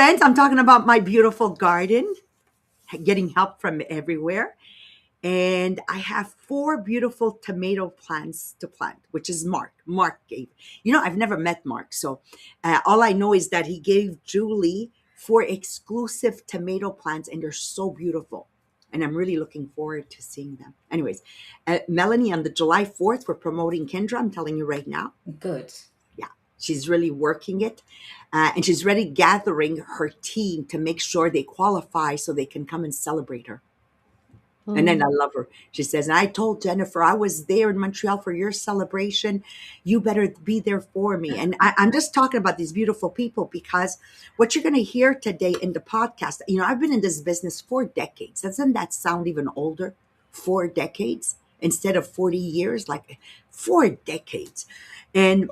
friends, I'm talking about my beautiful garden, getting help from everywhere. And I have four beautiful tomato plants to plant, which is Mark. Mark gave. I've never met Mark. So all I know is that he gave Julie four exclusive tomato plants, and they're so beautiful. And I'm really looking forward to seeing them. Anyways, Melanie, on the July 4th, we're promoting Kendra. I'm telling you right now. Good. Yeah, she's really working it. And she's really gathering her team to make sure they qualify so they can come and celebrate her. And then I love her. She says, and I told Jennifer, I was there in Montreal for your celebration. You better be there for me. And I'm just talking about these beautiful people because what you're going to hear today in the podcast, I've been in this business 4 decades. Doesn't that sound even older? 4 decades instead of 40 years, like 4 decades. And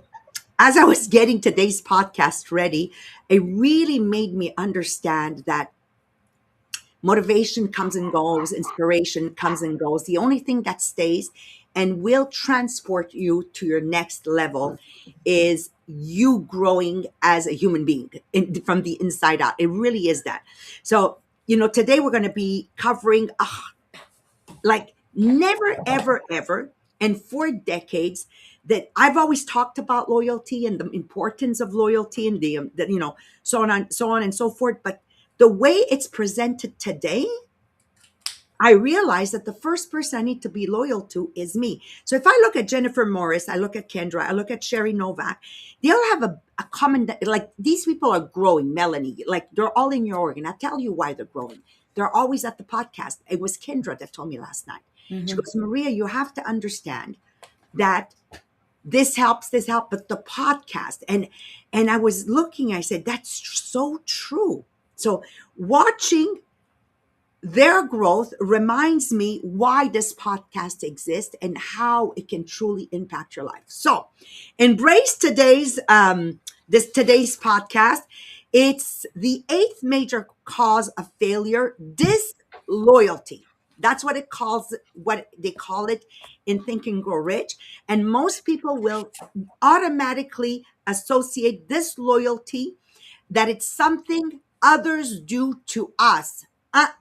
as I was getting today's podcast ready, it really made me understand that motivation comes and goes, inspiration comes and goes. The only thing that stays and will transport you to your next level is you growing as a human being from the inside out. It really is that. So, today we're going to be covering like never, ever, ever in 4 decades that I've always talked about loyalty and the importance of loyalty and so on and so forth. But the way it's presented today, I realize that the first person I need to be loyal to is me. So if I look at Jennifer Morris, I look at Kendra, I look at Sherry Novak, they all have a common, like these people are growing, Melanie, like they're all in your organ. I'll tell you why they're growing. They're always at the podcast. It was Kendra that told me last night. She goes, Maria, you have to understand that this helps, but the podcast. And I was looking, I said, that's so true. So watching their growth reminds me why this podcast exists and how it can truly impact your life. So embrace today's podcast. It's the 8th major cause of failure, disloyalty. That's what they call it in Think and Grow Rich. And most people will automatically associate disloyalty that it's something others do to us. I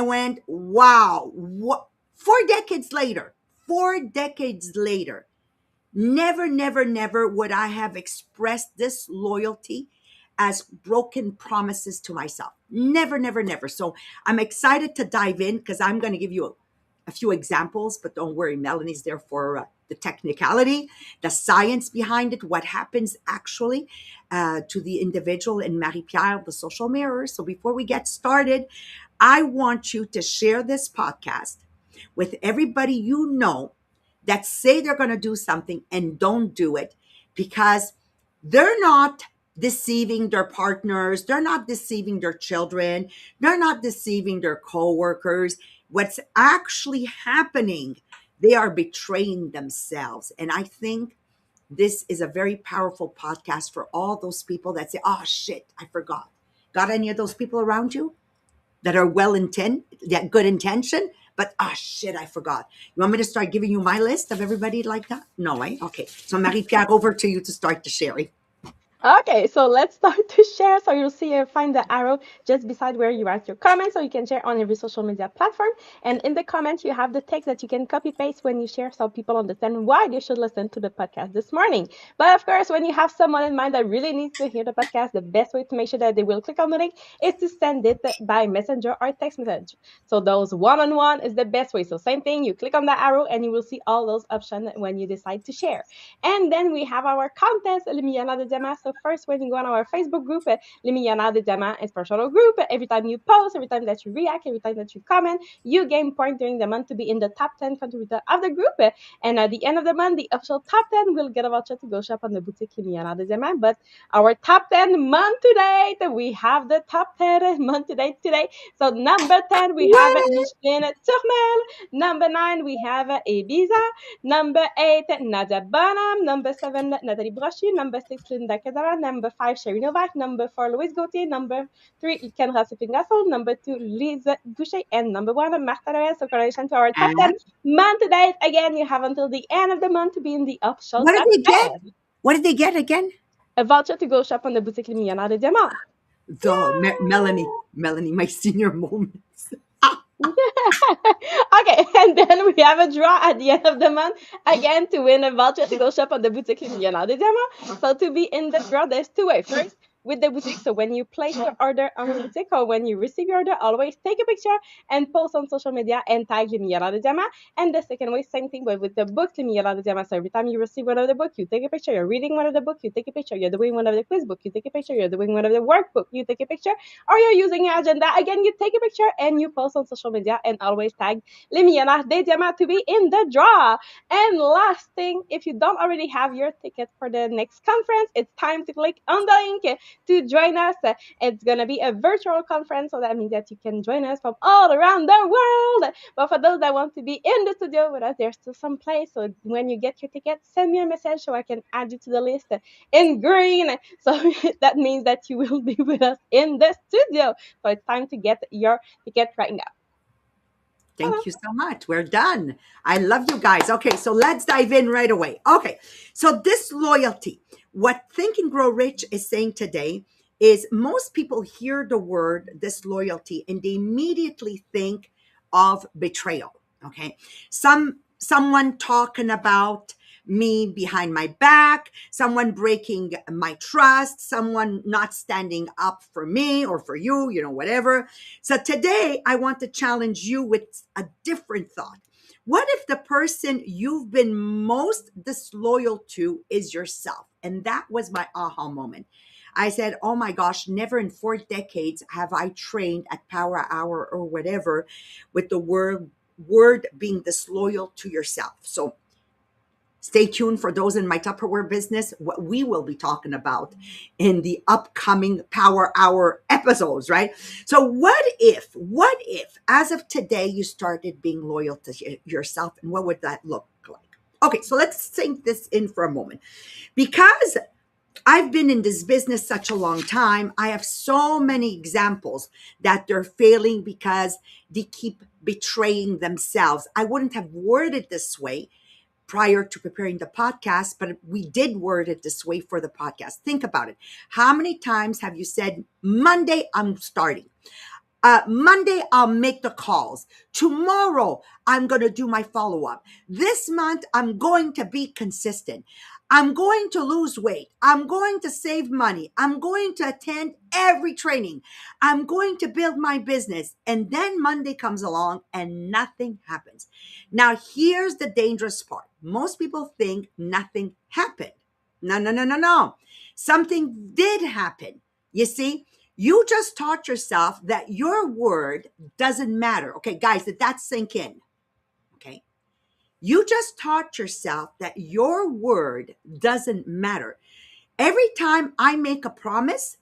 went, wow. What? 4 decades later, never would I have expressed this loyalty as broken promises to myself. Never. So I'm excited to dive in because I'm going to give you a few examples, but don't worry, Melanie's there for the technicality, the science behind it, what happens actually to the individual, and Marie-Pierre, the social mirror. So before we get started, I want you to share this podcast with everybody you know that say they're going to do something and don't do it because they're not deceiving their partners, they're not deceiving their children, they're not deceiving their coworkers. What's actually happening, they are betraying themselves. And I think this is a very powerful podcast for all those people that say, oh shit, I forgot. Got any of those people around you that are that good intention, but shit, I forgot. You want me to start giving you my list of everybody like that? No, eh? Okay. So Marie-Pierre, over to you to start the sharing. Okay, so let's start to share. So you'll see find the arrow just beside where you write your comments, so you can share on every social media platform. And in the comments, you have the text that you can copy paste when you share, so people understand why they should listen to the podcast this morning. But of course, when you have someone in mind that really needs to hear the podcast, the best way to make sure that they will click on the link is to send it by messenger or text message. So those one-on-one is the best way. So same thing, you click on the arrow and you will see all those options when you decide to share. And then we have our contest, Le Millionnaires de Diamants. So first, when you go on our Facebook group, Les Millionnaires de Diamants Inspirational Group, every time you post, every time that you react, every time that you comment, you gain points during the month to be in the top 10 contributor of the group. And at the end of the month, the official top 10 will get a voucher to go shop on the boutique Les Millionnaires de Diamants. But our top 10 month to date, we have the top 10 month to date today. So number 10, we have Micheline Turmel. Number 9, we have Ibiza. Number 8, Nadia Bonham. Number 7, Nathalie Brochu. Number 6, Linda Kedara. Number 5, Sherry Novak. Number 4, Louise Gauthier. Number 3, Kendra Sipingasol. Number 2, Lise Boucher. And number 1, Martha Noel. So congratulations to our top 10 month to date. Again, you have until the end of the month to be in the official What top did they 10. get? What did they get again? a voucher to go shop on the boutique Les Millionnaires de Diamants. So, Melanie, my senior moments. Okay, and then we have a draw at the end of the month again to win a voucher to go shop on the boutique Les Millionnaires de Diamants. So to be in the draw, there's two ways. First, with the boutique. So when you place your order on the boutique or when you receive your order, always take a picture and post on social media and tag Les Millionnaires de Diamants. And the second way, same thing, but with the book Les Millionnaires de Diamants. So every time you receive one of the book, you take a picture. You're reading one of the book, you take a picture. You're doing one of the quiz book, you take a picture. You're doing one of the workbook, you take a picture. Or you're using your agenda, again, you take a picture and you post on social media and always tag Les Millionnaires des Diamants to be in the draw. And last thing, if you don't already have your ticket for the next conference, it's time to click on the link to join us. It's going to be a virtual conference, so that means that you can join us from all around the world. But for those that want to be in the studio with us, there's still some place. So when you get your ticket, send me a message so I can add you to the list in green. So that means that you will be with us in the studio. So it's time to get your ticket right now. Thank you so much. We're done. I love you guys. Okay, so let's dive in right away. Okay, so disloyalty. What Think and Grow Rich is saying today is most people hear the word disloyalty and they immediately think of betrayal. Okay, someone talking about me behind my back, someone breaking my trust, someone not standing up for me or for you, whatever. So today I want to challenge you with a different thought. What if the person you've been most disloyal to is yourself? And that was my aha moment. I said, oh my gosh, never in 4 decades have I trained at Power Hour or whatever with the word being disloyal to yourself. So stay tuned for those in my Tupperware business, what we will be talking about in the upcoming Power Hour episodes, right? So what if, as of today, you started being loyal to yourself, and what would that look like? Okay, so let's sink this in for a moment. Because I've been in this business such a long time, I have so many examples that they're failing because they keep betraying themselves. I wouldn't have worded this way prior to preparing the podcast, but we did word it this way for the podcast. Think about it. How many times have you said, Monday, I'm starting? Monday, I'll make the calls. Tomorrow, I'm going to do my follow-up. This month, I'm going to be consistent. I'm going to lose weight. I'm going to save money. I'm going to attend every training. I'm going to build my business. And then Monday comes along and nothing happens. Now, here's the dangerous part. Most people think nothing happened. No, no, no, no, no. Something did happen. You see? You just taught yourself that your word doesn't matter. Okay, guys, did that sink in? Okay. You just taught yourself that your word doesn't matter. Every time I make a promise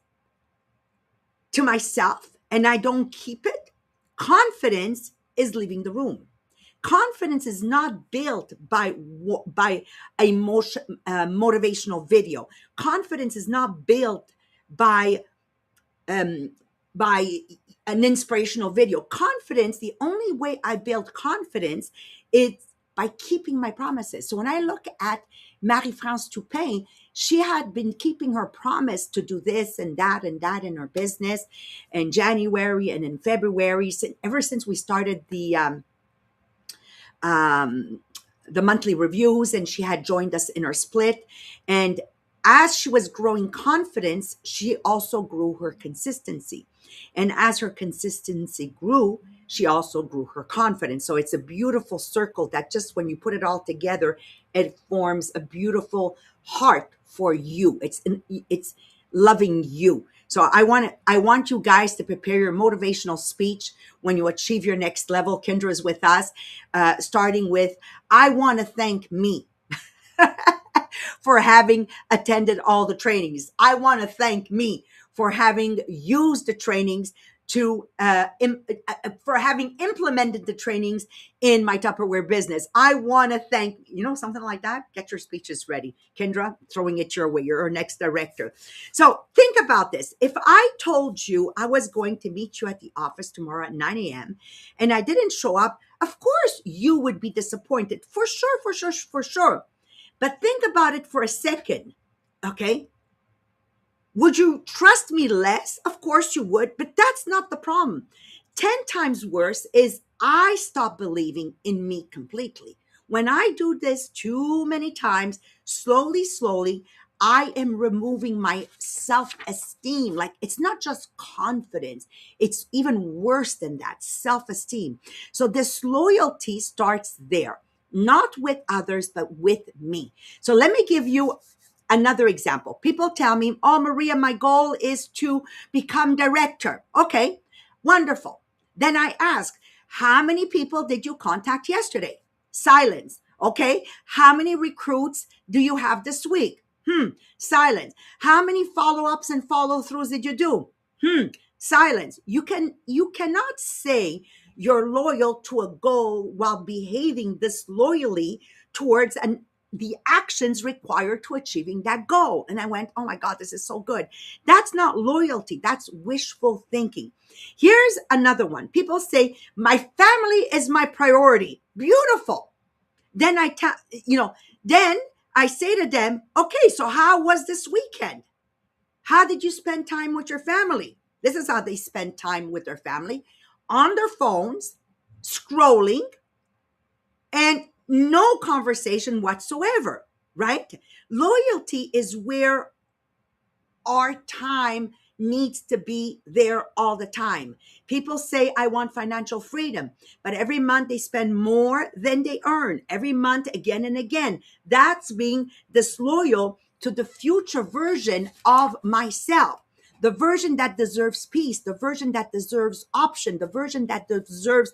to myself and I don't keep it, confidence is leaving the room. Confidence is not built by a motivational video. Confidence is not built by um, by an inspirational video. Confidence, the only way I build confidence is by keeping my promises. So when I look at Marie-France Toupin, she had been keeping her promise to do this and that in her business in January and in February, ever since we started the monthly reviews, and she had joined us in our split. And as she was growing confidence, she also grew her consistency. And as her consistency grew, she also grew her confidence. So it's a beautiful circle that just when you put it all together, it forms a beautiful heart for you. It's loving you. So I want you guys to prepare your motivational speech when you achieve your next level. Kendra is with us, starting with, I want to thank me for having attended all the trainings. I want to thank me for having used the trainings for having implemented the trainings in my Tupperware business. I want to thank, something like that. Get your speeches ready. Kendra, throwing it your way. You're our next director. So think about this. If I told you I was going to meet you at the office tomorrow at 9 a.m. and I didn't show up, of course you would be disappointed. For sure, for sure, for sure. But think about it for a second, okay? Would you trust me less? Of course you would, but that's not the problem. 10 times worse is I stop believing in me completely. When I do this too many times, slowly, slowly, I am removing my self esteem. Like it's not just confidence, it's even worse than that, self esteem. So this loyalty starts there, not with others, but with me. So let me give you another example. People tell me, "Oh, Maria, my goal is to become director." Okay, wonderful. Then I ask, "How many people did you contact yesterday?" Silence. Okay, how many recruits do you have this week? Silence. How many follow-ups and follow-throughs did you do? Silence. You cannot say you're loyal to a goal while behaving disloyally towards the actions required to achieving that goal. And I went, oh my God, this is so good. That's not loyalty. That's wishful thinking. Here's another one. People say, my family is my priority. Beautiful. Then then I say to them, okay, so how was this weekend? How did you spend time with your family? This is how they spend time with their family on their phones, scrolling, and no conversation whatsoever, right? Loyalty is where our time needs to be there all the time. People say, I want financial freedom, but every month they spend more than they earn, every month, again and again. That's being disloyal to the future version of myself. The version that deserves peace, the version that deserves option, the version that deserves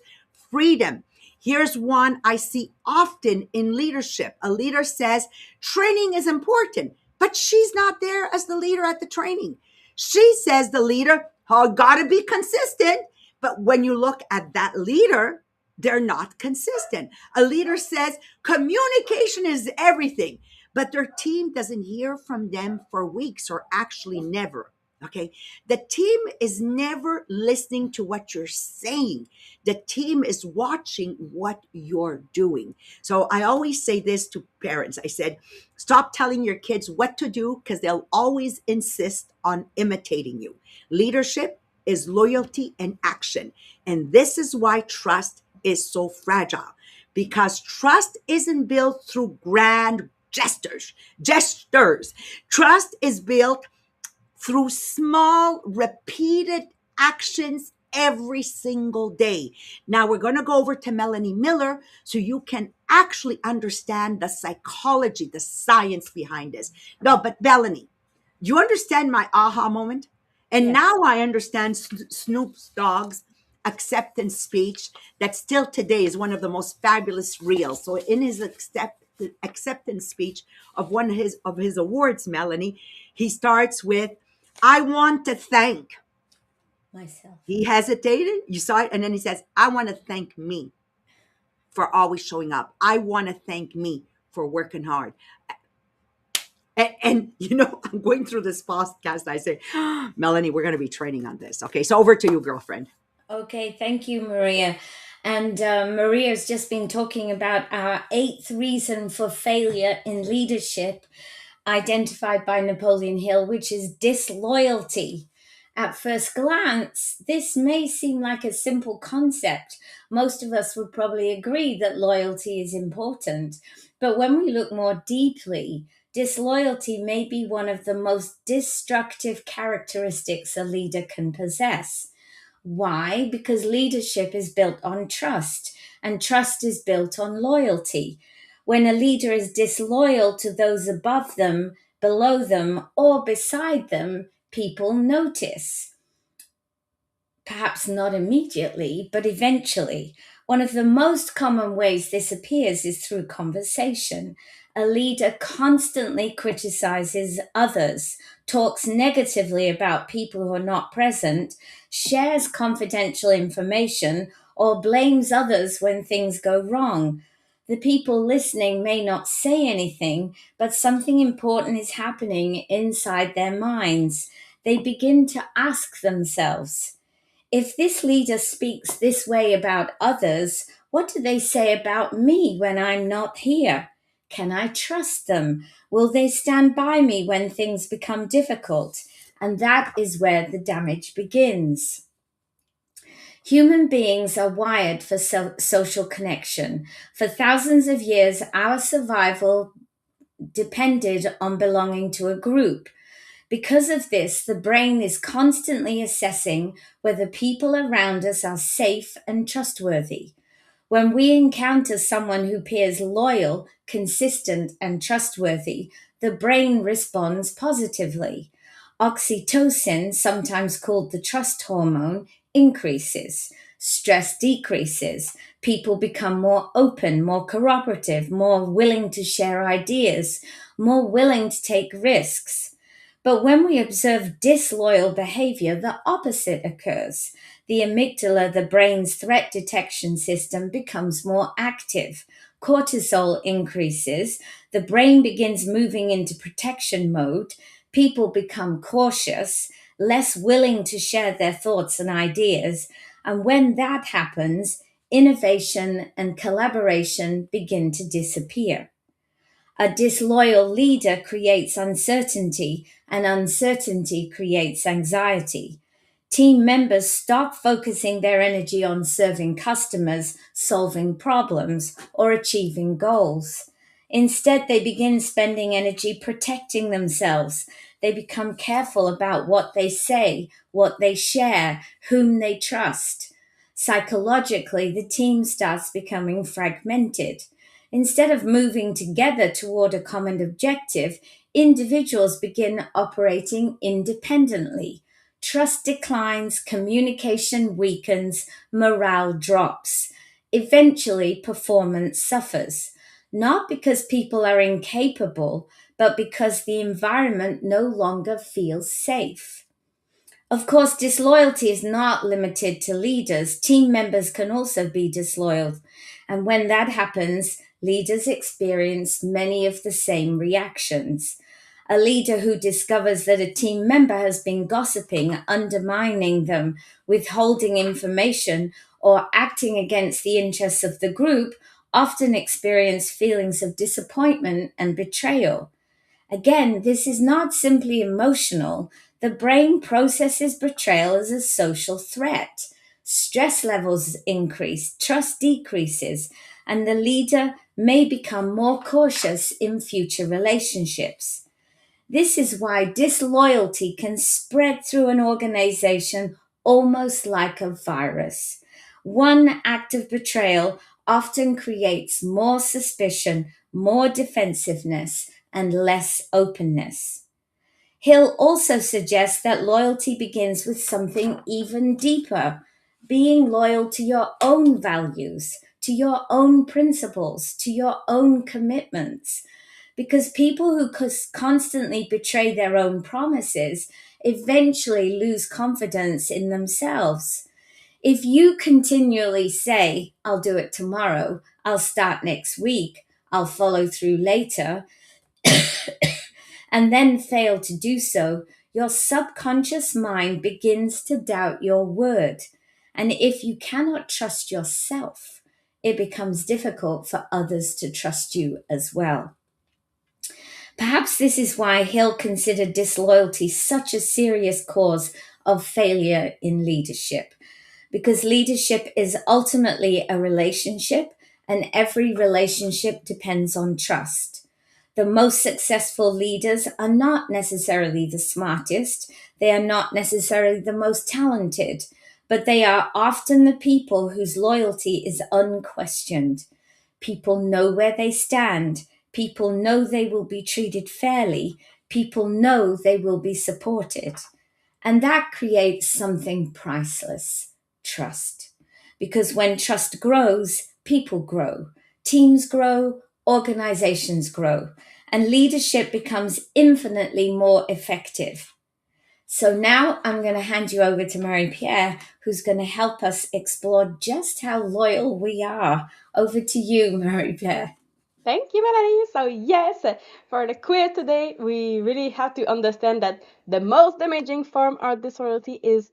freedom. Here's one I see often in leadership. A leader says, training is important, but she's not there as the leader at the training. She says, the leader, oh, gotta be consistent. But when you look at that leader, they're not consistent. A leader says, communication is everything, but their team doesn't hear from them for weeks or actually never. Okay. The team is never listening to what you're saying. The team is watching what you're doing. So I always say this to parents. I said, stop telling your kids what to do because they'll always insist on imitating you. Leadership is loyalty and action. And this is why trust is so fragile, because trust isn't built through grand gestures. Trust is built through small, repeated actions every single day. Now we're going to go over to Melanie Miller so you can actually understand the psychology, the science behind this. No, but Melanie, do you understand my aha moment? And Yes. now I understand Snoop Dogg's acceptance speech that still today is one of the most fabulous reels. So in his acceptance speech of one of his awards, Melanie, he starts with, I want to thank. Myself. He hesitated. You saw it. And then he says, I want to thank me for always showing up. I want to thank me for working hard. I'm going through this podcast. I say, Melanie, we're going to be training on this. Okay. So over to you, girlfriend. Okay, thank you, Maria. And Maria's just been talking about our eighth reason for failure in leadership, identified by Napoleon Hill, which is disloyalty. At first glance, this may seem like a simple concept. Most of us would probably agree that loyalty is important. But when we look more deeply, disloyalty may be one of the most destructive characteristics a leader can possess. Why? Because leadership is built on trust, and trust is built on loyalty. When a leader is disloyal to those above them, below them, or beside them, people notice. Perhaps not immediately, but eventually. One of the most common ways this appears is through conversation. A leader constantly criticizes others, talks negatively about people who are not present, shares confidential information, or blames others when things go wrong. The people listening may not say anything, but something important is happening inside their minds. They begin to ask themselves, if this leader speaks this way about others, what do they say about me when I'm not here? Can I trust them? Will they stand by me when things become difficult? And that is where the damage begins. Human beings are wired for social connection. For thousands of years, our survival depended on belonging to a group. Because of this, the brain is constantly assessing whether people around us are safe and trustworthy. When we encounter someone who appears loyal, consistent, and trustworthy, the brain responds positively. Oxytocin, sometimes called the trust hormone, increases. Stress decreases. People become more open, more cooperative, more willing to share ideas, more willing to take risks. But when we observe disloyal behavior, the opposite occurs. The amygdala, the brain's threat detection system, becomes more active. Cortisol increases. The brain begins moving into protection mode. People become cautious, less willing to share their thoughts and ideas. And when that happens, innovation and collaboration begin to disappear. A disloyal leader creates uncertainty, and uncertainty creates anxiety. Team members stop focusing their energy on serving customers, solving problems, or achieving goals. Instead, they begin spending energy protecting themselves. They become careful about what they say, what they share, whom they trust. Psychologically, the team starts becoming fragmented. Instead of moving together toward a common objective, individuals begin operating independently. Trust declines, communication weakens, morale drops. Eventually, performance suffers. Not because people are incapable, but because the environment no longer feels safe. Of course, disloyalty is not limited to leaders. Team members can also be disloyal. And when that happens, leaders experience many of the same reactions. A leader who discovers that a team member has been gossiping, undermining them, withholding information, or acting against the interests of the group often experience feelings of disappointment and betrayal. Again, this is not simply emotional. The brain processes betrayal as a social threat. Stress levels increase, trust decreases, and the leader may become more cautious in future relationships. This is why disloyalty can spread through an organization almost like a virus. One act of betrayal often creates more suspicion, more defensiveness, and less openness. Hill also suggests that loyalty begins with something even deeper, being loyal to your own values, to your own principles, to your own commitments. Because people who constantly betray their own promises eventually lose confidence in themselves. If you continually say, I'll do it tomorrow, I'll start next week, I'll follow through later, and then fail to do so, your subconscious mind begins to doubt your word. And if you cannot trust yourself, it becomes difficult for others to trust you as well. Perhaps this is why Hill considered disloyalty such a serious cause of failure in leadership, because leadership is ultimately a relationship, and every relationship depends on trust. The most successful leaders are not necessarily the smartest, they are not necessarily the most talented, but they are often the people whose loyalty is unquestioned. People know where they stand. People know they will be treated fairly. People know they will be supported. And that creates something priceless: trust. Because when trust grows, people grow, teams grow, organizations grow, and leadership becomes infinitely more effective. So now I'm going to hand you over to Marie Pierre, who's going to help us explore just how loyal we are. Over to you, Marie Pierre. Thank you, Melanie. So, yes, for the quiz today, we really have to understand that the most damaging form of disloyalty is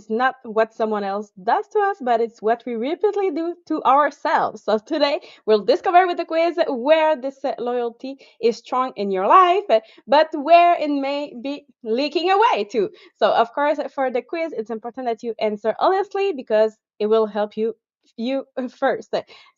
not what someone else does to us, but it's what we repeatedly do to ourselves. So, today we'll discover with the quiz where this loyalty is strong in your life, but where it may be leaking away too. So, of course, for the quiz, it's important that you answer honestly because it will help you first.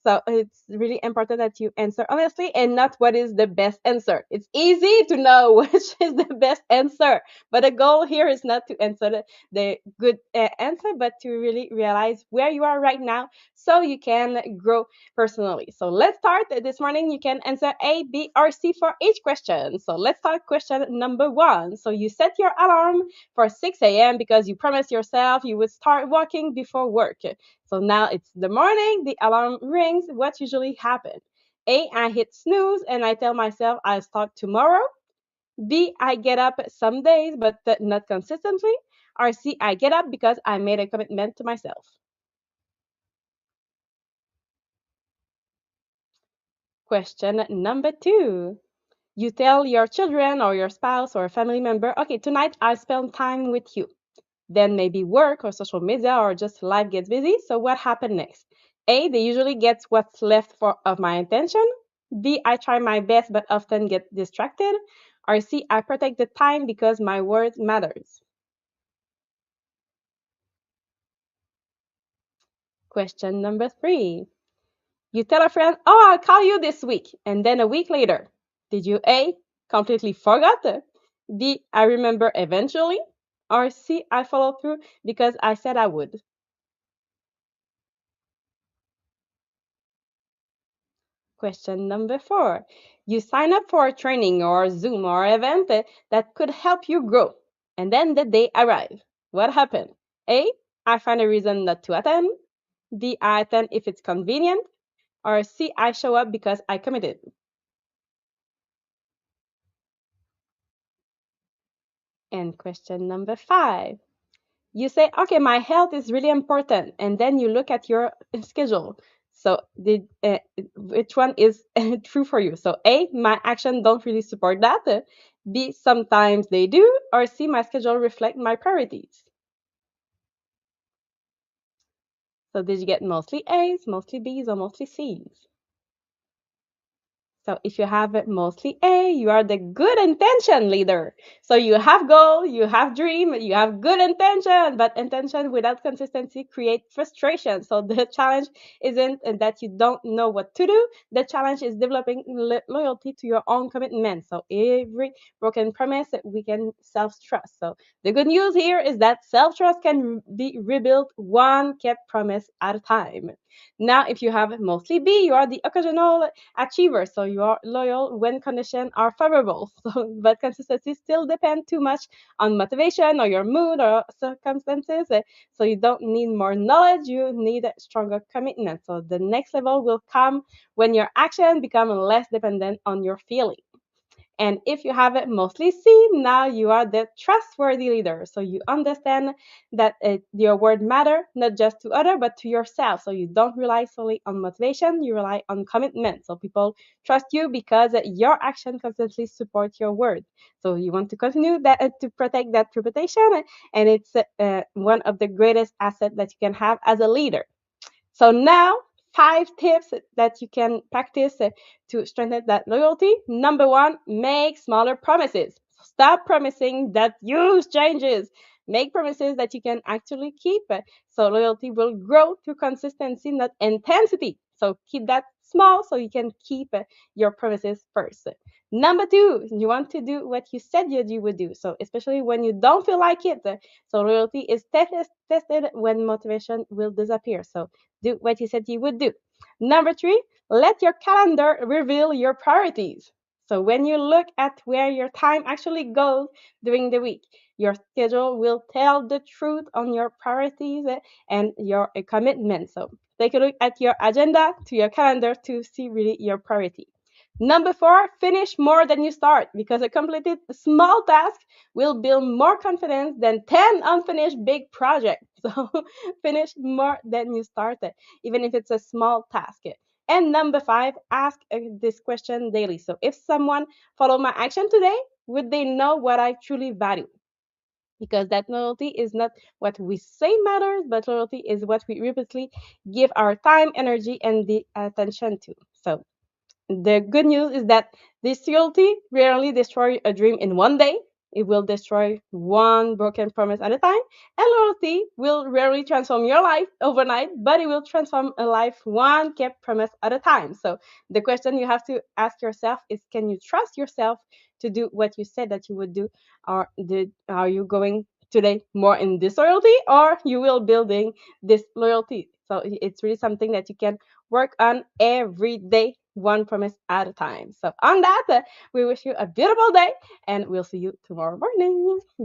So it's really important that you answer honestly and not what is the best answer. It's easy to know which is the best answer, but the goal here is not to answer the good answer, but to really realize where you are right now so you can grow personally. So let's start. This morning you can answer A, B, or C for each question. So let's start question number one. So you set your alarm for 6 a.m. because you promised yourself you would start walking before work. So now it's the morning, the alarm rings. What usually happens? A, I hit snooze and I tell myself I'll start tomorrow. B, I get up some days but not consistently. Or C, I get up because I made a commitment to myself. Question number two. You tell your children or your spouse or a family member, okay, tonight I spend time with you. Then maybe work or social media or just life gets busy. So what happened next? A, they usually get what's left of my attention. B, I try my best but often get distracted. Or C, I protect the time because my word matters. Question number three. You tell a friend, oh, I'll call you this week. And then a week later, did you A, completely forgot? B, I remember eventually? Or C, I follow through because I said I would? Question number four. You sign up for a training or Zoom or event that could help you grow. And then the day arrives. What happened? A, I find a reason not to attend. B, I attend if it's convenient. Or C, I show up because I committed. And question number five. You say, okay, my health is really important. And then you look at your schedule. So which one is true for you? So A, my action don't really support that. B, sometimes they do. Or C, my schedule reflect my priorities. So did you get mostly A's, mostly B's, or mostly C's? So if you have it mostly A, you are the good intention leader. So you have goal, you have dream, you have good intention, but intention without consistency create frustration. So the challenge isn't that you don't know what to do. The challenge is developing loyalty to your own commitment. So every broken promise we can self-trust. So the good news here is that self-trust can be rebuilt one kept promise at a time. Now, if you have mostly B, you are the occasional achiever, so you are loyal when conditions are favorable. So, but consistency still depends too much on motivation or your mood or circumstances. So you don't need more knowledge, you need a stronger commitment. So the next level will come when your action become less dependent on your feeling. And if you have it mostly C, now you are the trustworthy leader. So you understand that your word matter not just to other but to yourself. So you don't rely solely on motivation, you rely on commitment. So people trust you because your action constantly support your word. So you want to continue that to protect that reputation, and it's one of the greatest assets that you can have as a leader. So now, 5 tips that you can practice to strengthen that loyalty. Number one, make smaller promises. Stop promising that huge changes. Make promises that you can actually keep. So loyalty will grow through consistency, not intensity. So keep that small so you can keep your promises first. Number two, you want to do what you said you would do. So especially when you don't feel like it. So loyalty is tested when motivation will disappear. So do what you said you would do. Number three, let your calendar reveal your priorities. So when you look at where your time actually goes during the week, your schedule will tell the truth on your priorities and your commitment. So take a look at your agenda to your calendar to see really your priority. Number four, finish more than you start because a completed small task will build more confidence than 10 unfinished big projects. So finish more than you started, even if it's a small task. And number five, ask this question daily. So if someone follow my action today, would they know what I truly value? Because that loyalty is not what we say matters, but loyalty is what we repeatedly give our time, energy, and the attention to. So the good news is that this loyalty rarely destroys a dream in one day. It will destroy one broken promise at a time. And loyalty will rarely transform your life overnight, but it will transform a life one kept promise at a time. So the question you have to ask yourself is, can you trust yourself to do what you said that you would do? Or are you going today more in disloyalty, or you will building this loyalty? So it's really something that you can work on every day, one promise at a time. So, on that, we wish you a beautiful day and we'll see you tomorrow morning.